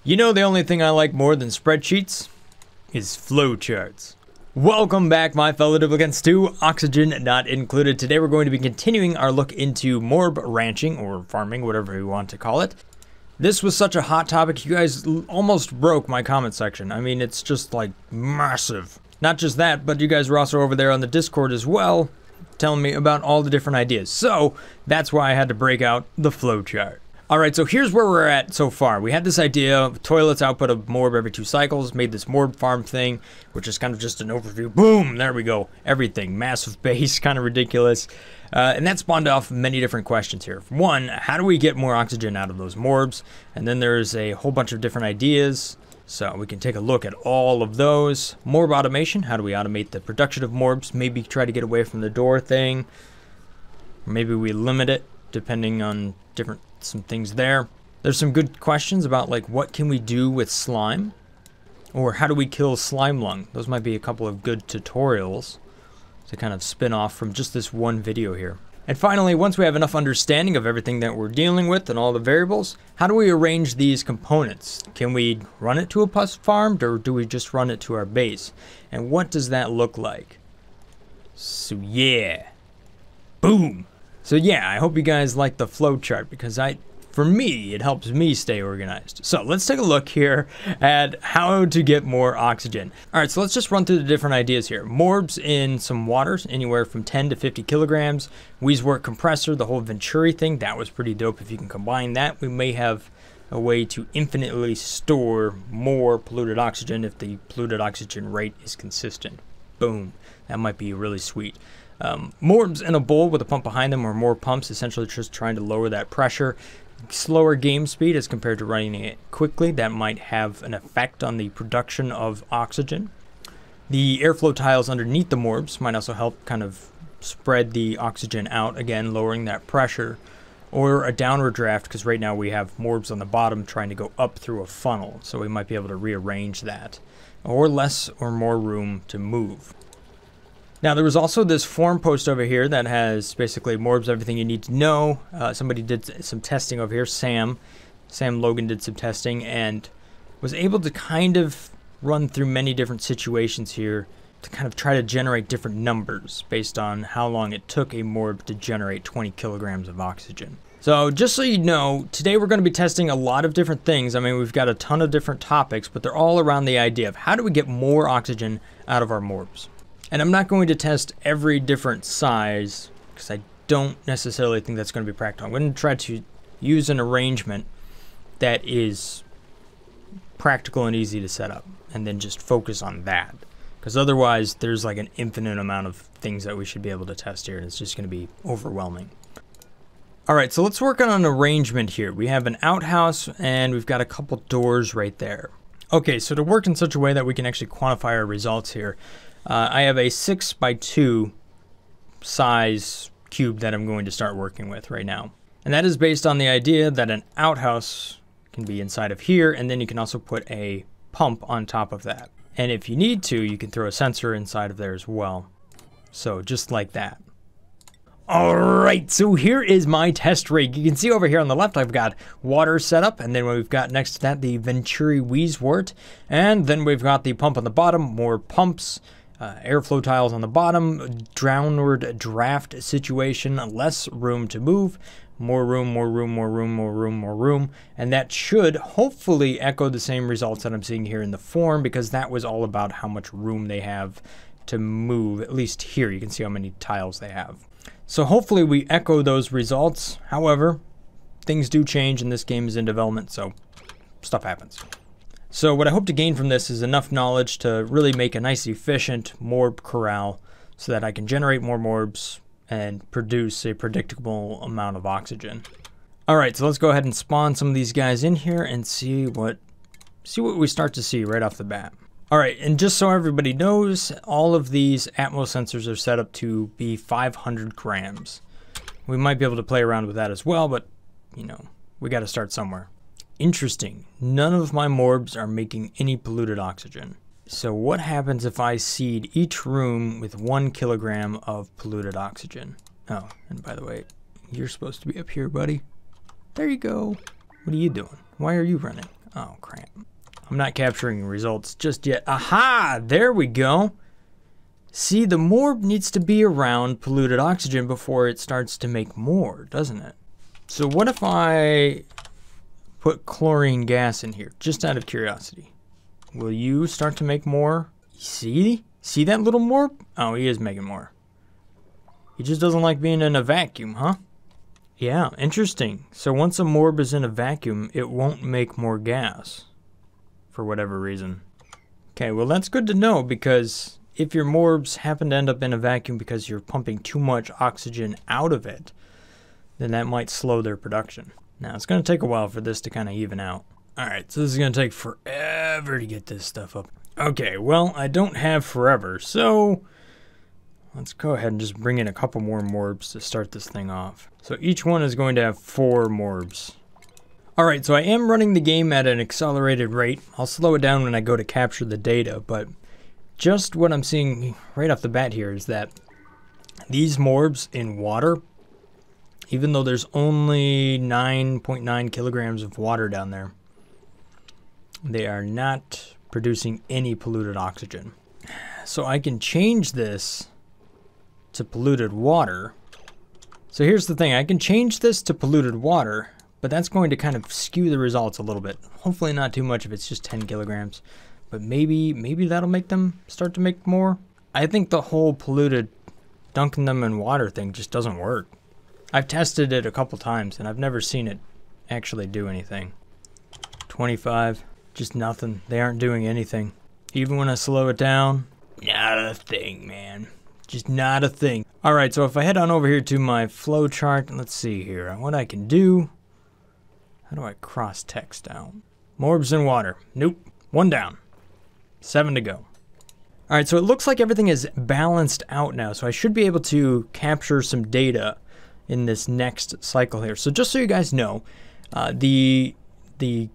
You know, the only thing I like more than spreadsheets is flowcharts. Welcome back, my fellow duplicants, to Oxygen Not Included. Today we're going to be continuing our look into morb ranching, or farming, whatever you want to call it. This was such a hot topic, you guys almost broke my comment section. I mean, it's just like massive. Not just that, but you guys were also over there on the Discord as well, telling me about all the different ideas. So that's why I had to break out the flowchart. Alright, so here's where we're at so far. We had this idea of toilets output of morb every 2 cycles, made this morb farm thing, which is kind of just an overview. Boom! There we go. Everything. Massive base, kind of ridiculous. And that spawned off many different questions here. One, how do we get more oxygen out of those morbs? And then there's a whole bunch of different ideas. So we can take a look at all of those. Morb automation. How do we automate the production of morbs? Maybe try to get away from the door thing. Or maybe we limit it, depending on some things there. There's some good questions about like what can we do with slime, or how do we kill slime lung. Those might be a couple of good tutorials to kind of spin off from just this one video here. And finally, once we have enough understanding of everything that we're dealing with and all the variables, how do we arrange these components? Can we run it to a pus farm, or do we just run it to our base? And what does that look like? So yeah, boom. So yeah, I hope you guys like the flow chart, because for me, it helps me stay organized. So let's take a look here at how to get more oxygen. All right, so let's just run through the different ideas here. Morbs in some waters, anywhere from 10 to 50 kilograms. Wheezewort compressor, the whole Venturi thing, that was pretty dope. If you can combine that, we may have a way to infinitely store more polluted oxygen if the polluted oxygen rate is consistent. Boom, that might be really sweet. Morbs in a bowl with a pump behind them, or more pumps, essentially just trying to lower that pressure. Slower game speed as compared to running it quickly. That might have an effect on the production of oxygen. The airflow tiles underneath the morbs might also help kind of spread the oxygen out, again lowering that pressure. Or a downward draft, because right now we have morbs on the bottom trying to go up through a funnel, so we might be able to rearrange that. Or less or more room to move. Now, there was also this forum post over here that has basically morbs everything you need to know. Somebody did some testing over here. Sam Logan did some testing and was able to kind of run through many different situations here to kind of try to generate different numbers based on how long it took a morb to generate 20 kilograms of oxygen. So just so you know, today we're going to be testing a lot of different things. I mean, we've got a ton of different topics, but they're all around the idea of how do we get more oxygen out of our morbs. And I'm not going to test every different size, because I don't necessarily think that's going to be practical. I'm going to try to use an arrangement that is practical and easy to set up, and then just focus on that. Because otherwise, there's like an infinite amount of things that we should be able to test here, and it's just going to be overwhelming. Alright, so let's work on an arrangement here. We have an outhouse, and we've got a couple doors right there. Okay, so to work in such a way that we can actually quantify our results here, I have a 6x2 size cube that I'm going to start working with right now. And that is based on the idea that an outhouse can be inside of here, and then you can also put a pump on top of that. And if you need to, you can throw a sensor inside of there as well. So just like that. Alright, so here is my test rig. You can see over here on the left I've got water set up, and then we've got next to that the Venturi Wheezewort, and then we've got the pump on the bottom, more pumps. Airflow tiles on the bottom, downward draft situation, less room to move, more room, more room, more room, more room, more room, and that should hopefully echo the same results that I'm seeing here in the form, because that was all about how much room they have to move. At least here you can see how many tiles they have. So hopefully we echo those results. However, things do change, and this game is in development, so stuff happens. So what I hope to gain from this is enough knowledge to really make a nice efficient morb corral so that I can generate more morbs and produce a predictable amount of oxygen. Alright, so let's go ahead and spawn some of these guys in here and see what we start to see right off the bat. Alright, and just so everybody knows, all of these Atmos sensors are set up to be 500 grams. We might be able to play around with that as well, but, you know, we got to start somewhere. Interesting, none of my morbs are making any polluted oxygen. So what happens if I seed each room with 1 kilogram of polluted oxygen? Oh, and by the way, you're supposed to be up here, buddy. There you go. What are you doing? Why are you running? Oh, crap. I'm not capturing results just yet. Aha! There we go. See, the morb needs to be around polluted oxygen before it starts to make more, doesn't it? So what if I put chlorine gas in here, just out of curiosity? Will you start to make more? See? See that little morb? Oh, he is making more. He just doesn't like being in a vacuum, huh? Yeah, interesting. So once a morb is in a vacuum, it won't make more gas. For whatever reason. Okay, well that's good to know, because if your morbs happen to end up in a vacuum because you're pumping too much oxygen out of it, then that might slow their production. Now, it's going to take a while for this to kind of even out. Alright, so this is going to take forever to get this stuff up. Okay, well, I don't have forever, so let's go ahead and just bring in a couple more morbs to start this thing off. So each one is going to have 4 morbs. Alright, so I am running the game at an accelerated rate. I'll slow it down when I go to capture the data, but just what I'm seeing right off the bat here is that these morbs in water, even though there's only 9.9 kilograms of water down there, they are not producing any polluted oxygen. So I can change this to polluted water. So here's the thing, I can change this to polluted water, but that's going to kind of skew the results a little bit. Hopefully not too much if it's just 10 kilograms. But maybe that'll make them start to make more. I think the whole polluted dunking them in water thing just doesn't work. I've tested it a couple times and I've never seen it actually do anything. 25, just nothing. They aren't doing anything. Even when I slow it down, not a thing, man. Just not a thing. Alright, so if I head on over here to my flow chart, let's see here what I can do. How do I cross text out? Morbs in water. Nope. 1 down. 7 to go. Alright, so it looks like everything is balanced out now, so I should be able to capture some data in this next cycle here. So just so you guys know, the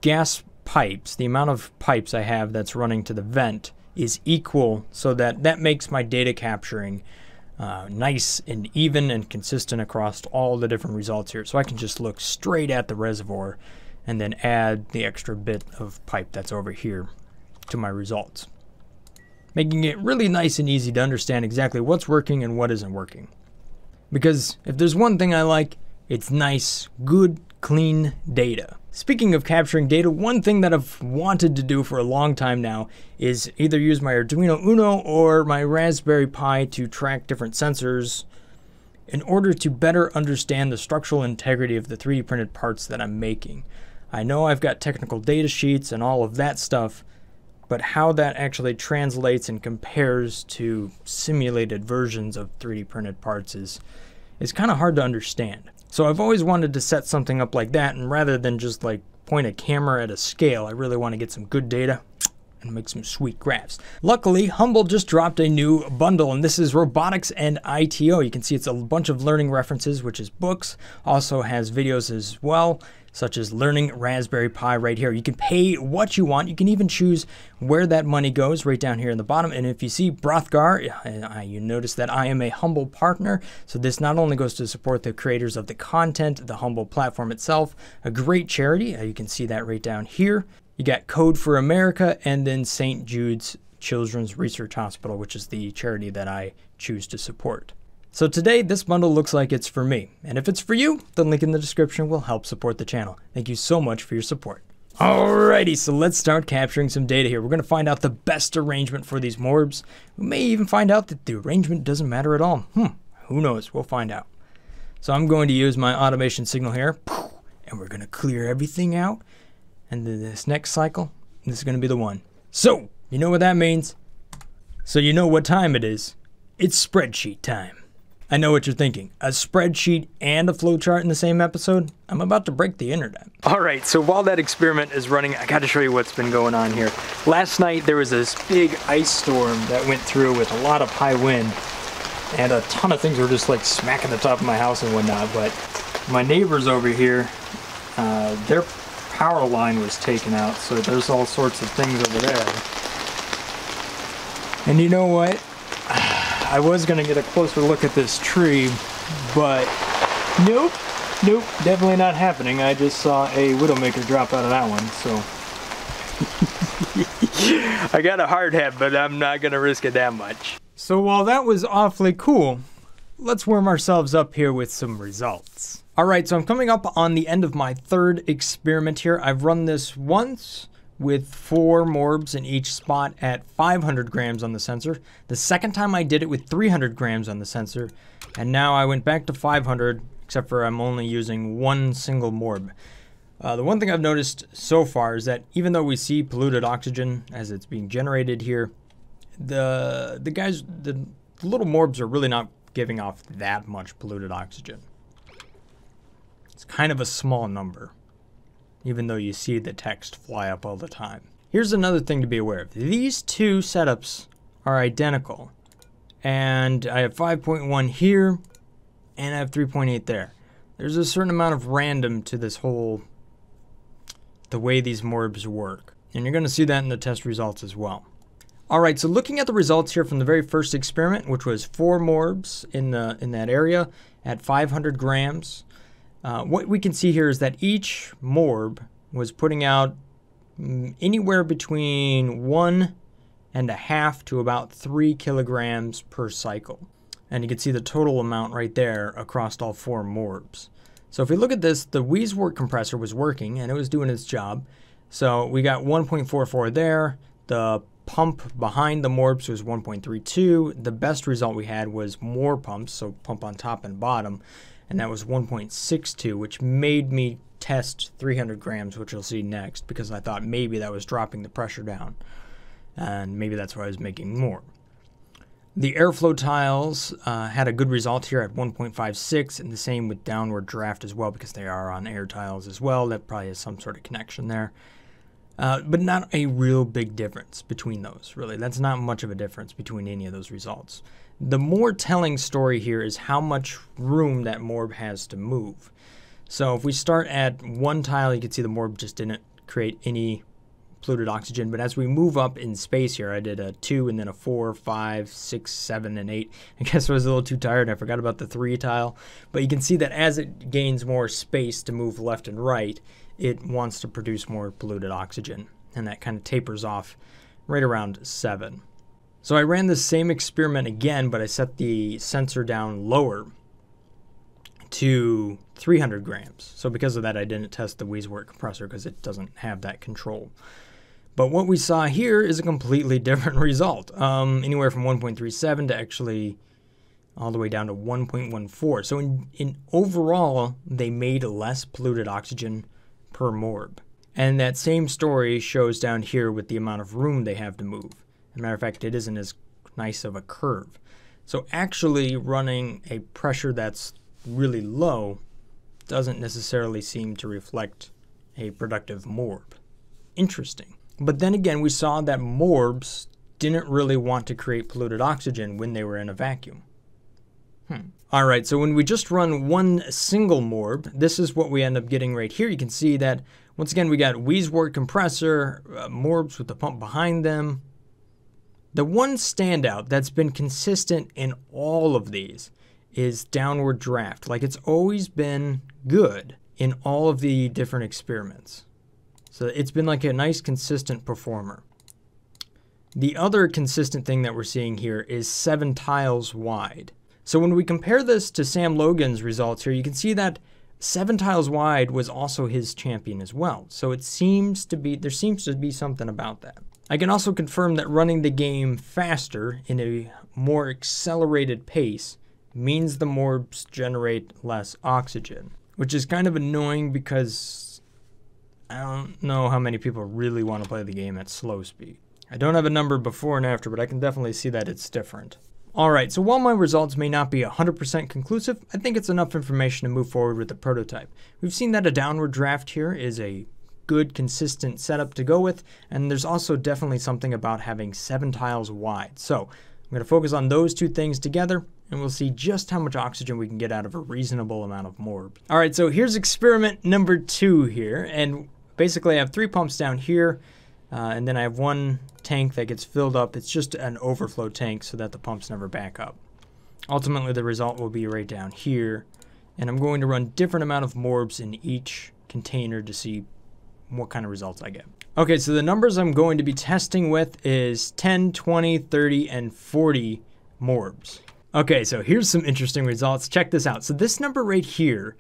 gas pipes, the amount of pipes I have that's running to the vent is equal, so that makes my data capturing nice and even and consistent across all the different results here. So I can just look straight at the reservoir and then add the extra bit of pipe that's over here to my results, making it really nice and easy to understand exactly what's working and what isn't working. Because if there's one thing I like, it's nice, good, clean data. Speaking of capturing data, one thing that I've wanted to do for a long time now is either use my Arduino Uno or my Raspberry Pi to track different sensors in order to better understand the structural integrity of the 3D printed parts that I'm making. I know I've got technical data sheets and all of that stuff, but how that actually translates and compares to simulated versions of 3D printed parts is kind of hard to understand. So I've always wanted to set something up like that, and rather than just like point a camera at a scale, I really want to get some good data and make some sweet graphs. Luckily, Humble just dropped a new bundle, and this is Robotics and ITO. You can see it's a bunch of learning references, which is books, also has videos as well, such as Learning Raspberry Pi right here. You can pay what you want. You can even choose where that money goes right down here in the bottom. And if you see Brothgar, you notice that I am a Humble partner. So this not only goes to support the creators of the content, the Humble platform itself, a great charity. You can see that right down here. You got Code for America and then St. Jude's Children's Research Hospital, which is the charity that I choose to support. So today, this bundle looks like it's for me. And if it's for you, the link in the description will help support the channel. Thank you so much for your support. Alrighty, so let's start capturing some data here. We're going to find out the best arrangement for these morbs. We may even find out that the arrangement doesn't matter at all. Who knows? We'll find out. So I'm going to use my automation signal here, and we're going to clear everything out. And then this next cycle, this is going to be the one. So, you know what that means? So you know what time it is. It's spreadsheet time. I know what you're thinking. A spreadsheet and a flowchart in the same episode? I'm about to break the internet. Alright, so while that experiment is running, I gotta show you what's been going on here. Last night there was this big ice storm that went through with a lot of high wind, and a ton of things were just like smacking the top of my house and whatnot, but my neighbors over here, their power line was taken out, so there's all sorts of things over there. And you know what? I was going to get a closer look at this tree, but nope, Nope, definitely not happening. I just saw a Widowmaker drop out of that one, so. I got a hard hat, but I'm not gonna risk it that much. So while that was awfully cool, let's warm ourselves up here with some results. Alright, so I'm coming up on the end of my third experiment here. I've run this once with 4 Morbs in each spot at 500 grams on the sensor. The second time I did it with 300 grams on the sensor, and now I went back to 500, except for I'm only using one single Morb. The one thing I've noticed so far is that even though we see polluted oxygen as it's being generated here, the little Morbs are really not giving off that much polluted oxygen. It's kind of a small number, even though you see the text fly up all the time. Here's another thing to be aware of. These two setups are identical, and I have 5.1 here, and I have 3.8 there. There's a certain amount of random to this whole, the way these Morbs work, and you're going to see that in the test results as well. Alright, so looking at the results here from the very first experiment, which was 4 Morbs in that area at 500 grams, what we can see here is that each Morb was putting out anywhere between 1.5 to about 3 kilograms per cycle. And you can see the total amount right there across all 4 Morbs. So if we look at this, the Wheezewort compressor was working and it was doing its job. So we got 1.44 there. The pump behind the Morbs was 1.32. The best result we had was more pumps, so pump on top and bottom, and that was 1.62, which made me test 300 grams, which you'll see next, because I thought maybe that was dropping the pressure down, and maybe that's why I was making more. The airflow tiles had a good result here at 1.56, and the same with downward draft as well, because they are on air tiles as well. That probably has some sort of connection there. But not a real big difference between those, really. That's not much of a difference between any of those results. The more telling story here is how much room that Morb has to move. So if we start at 1 tile, you can see the Morb just didn't create any polluted oxygen. But as we move up in space here, I did a 2 and then a 4, 5, 6, 7, and 8. I guess I was a little too tired. I forgot about the 3 tile. But you can see that as it gains more space to move left and right, it wants to produce more polluted oxygen, and that kind of tapers off right around 7. So I ran the same experiment again, but I set the sensor down lower to 300 grams. So because of that, I didn't test the Wheezewort compressor because it doesn't have that control. But what we saw here is a completely different result, anywhere from 1.37 to actually all the way down to 1.14. So in overall, they made less polluted oxygen per Morb. And that same story shows down here with the amount of room they have to move. As a matter of fact, it isn't as nice of a curve. So actually running a pressure that's really low doesn't necessarily seem to reflect a productive Morb. Interesting. But then again, we saw that Morbs didn't really want to create polluted oxygen when they were in a vacuum. Alright, so when we just run one single Morb, this is what we end up getting right here. You can see that, once again, we got Wheezewort compressor, Morbs with the pump behind them. The one standout that's been consistent in all of these is downward draft. Like, it's always been good in all of the different experiments. So it's been like a nice consistent performer. The other consistent thing that we're seeing here is 7 tiles wide. So when we compare this to Sam Logan's results here, you can see that 7 tiles wide was also his champion as well. So it seems to be, there seems to be something about that. I can also confirm that running the game faster in a more accelerated pace means the Morbs generate less oxygen, which is kind of annoying because I don't know how many people really want to play the game at slow speed. I don't have a number before and after, but I can definitely see that it's different. Alright, so while my results may not be 100% conclusive, I think it's enough information to move forward with the prototype. We've seen that a downward draft here is a good, consistent setup to go with, and there's also definitely something about having 7 tiles wide. So I'm going to focus on those two things together, and we'll see just how much oxygen we can get out of a reasonable amount of Morb. Alright, so here's experiment number 2 here, and basically I have 3 pumps down here, and then I have 1 tank that gets filled up. It's just an overflow tank so that the pumps never back up. Ultimately, the result will be right down here, And I'm going to run different amount of morbs in each container to see what kind of results I get. Okay, so the numbers I'm going to be testing with is 10, 20, 30, and 40 morbs. Okay, so here's some interesting results. Check this out. So this number right here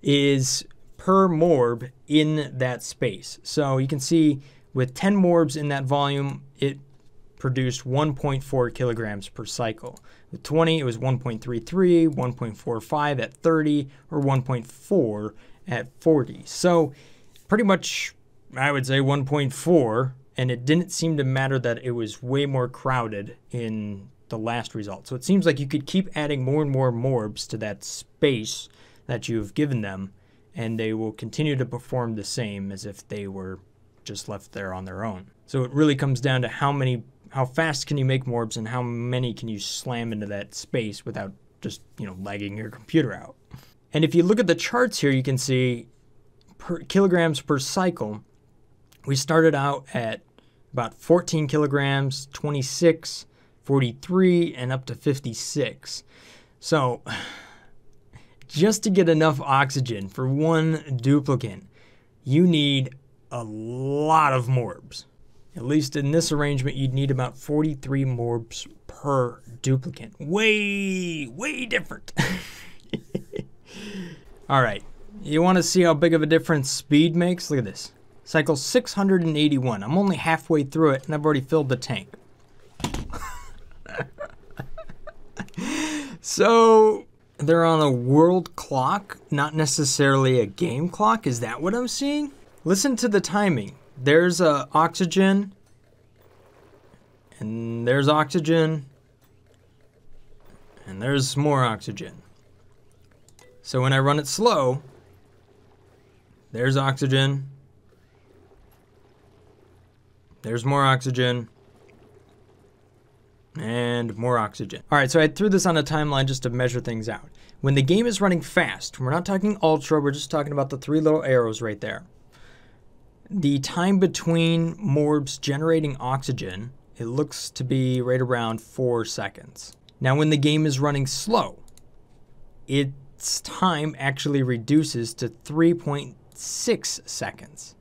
is per morb in that space. So you can see with 10 morbs in that volume, it produced 1.4 kilograms per cycle. With 20, it was 1.33, 1.45 at 30, or 1.4 at 40. So pretty much, I would say 1.4, and it didn't seem to matter that it was way more crowded in the last result. So it seems like you could keep adding more and more morbs to that space that you've given them, and they will continue to perform the same as if they were just left there on their own. So it really comes down to how fast can you make morbs and how many can you slam into that space without just, lagging your computer out. And if you look at the charts here, you can see kilograms per cycle. We started out at about 14 kilograms, 26, 43, and up to 56. So just to get enough oxygen for one duplicant, you need a lot of morbs. At least in this arrangement, you'd need about 43 morbs per duplicant. Way different. All right, you want to see how big of a difference speed makes? Look at this. Cycle 681. I'm only halfway through it, and I've already filled the tank. So they're on a world clock, not necessarily a game clock. Is that what I'm seeing? Listen to the timing. There's oxygen, and there's oxygen, and there's more oxygen. So when I run it slow, there's oxygen, there's more oxygen, and more oxygen. All right, so I threw this on a timeline just to measure things out. When the game is running fast, we're not talking ultra, we're just talking about the 3 little arrows right there. The time between morbs generating oxygen, it looks to be right around 4 seconds. Now when the game is running slow, its time actually reduces to 3.6 seconds.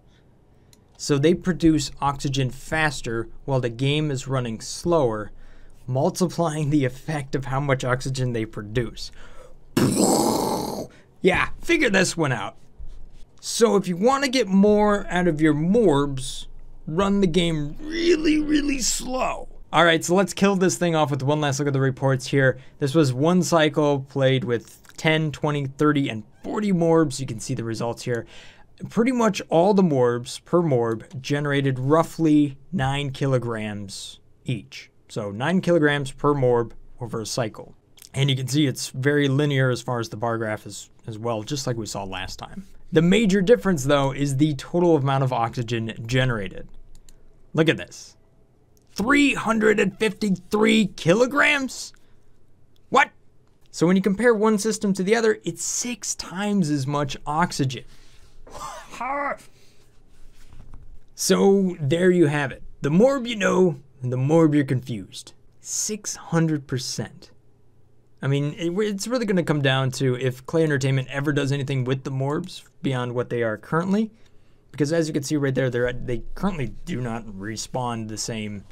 So they produce oxygen faster while the game is running slower, multiplying the effect of how much oxygen they produce. Yeah, figure this one out. So if you want to get more out of your morbs, run the game really slow. All right, so let's kill this thing off with one last look at the reports here. This was one cycle played with 10, 20, 30, and 40 morbs. You can see the results here. Pretty much all the morbs per morb generated roughly 9 kilograms each. So 9 kilograms per morb over a cycle. And you can see it's very linear as far as the bar graph is as well, just like we saw last time. The major difference, though, is the total amount of oxygen generated. Look at this. 353 kilograms? What? So when you compare one system to the other, it's 6 times as much oxygen. So there you have it. The morb you know, and the morb you're confused. 600%. I mean, it's really going to come down to if Clay Entertainment ever does anything with the morbs beyond what they are currently. Because as you can see right there, they currently do not respawn the same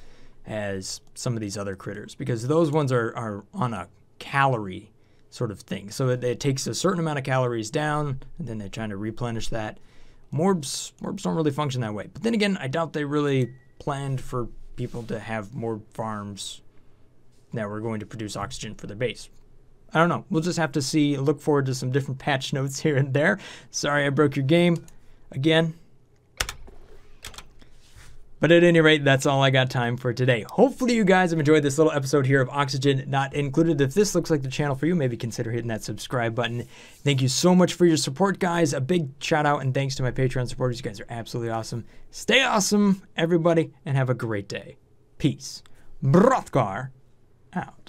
as some of these other critters. Because those ones are on a calorie sort of thing. So it takes a certain amount of calories down, and then they're trying to replenish that. Morbs don't really function that way. But then again, I doubt they really planned for people to have morb farms that were going to produce oxygen for their base. I don't know. We'll just have to see. Look forward to some different patch notes here and there. Sorry I broke your game again. But at any rate, that's all I got time for today. Hopefully you guys have enjoyed this little episode here of Oxygen Not Included. If this looks like the channel for you, maybe consider hitting that subscribe button. Thank you so much for your support, guys. A big shout out and thanks to my Patreon supporters. You guys are absolutely awesome. Stay awesome, everybody, and have a great day. Peace. Brothgar out.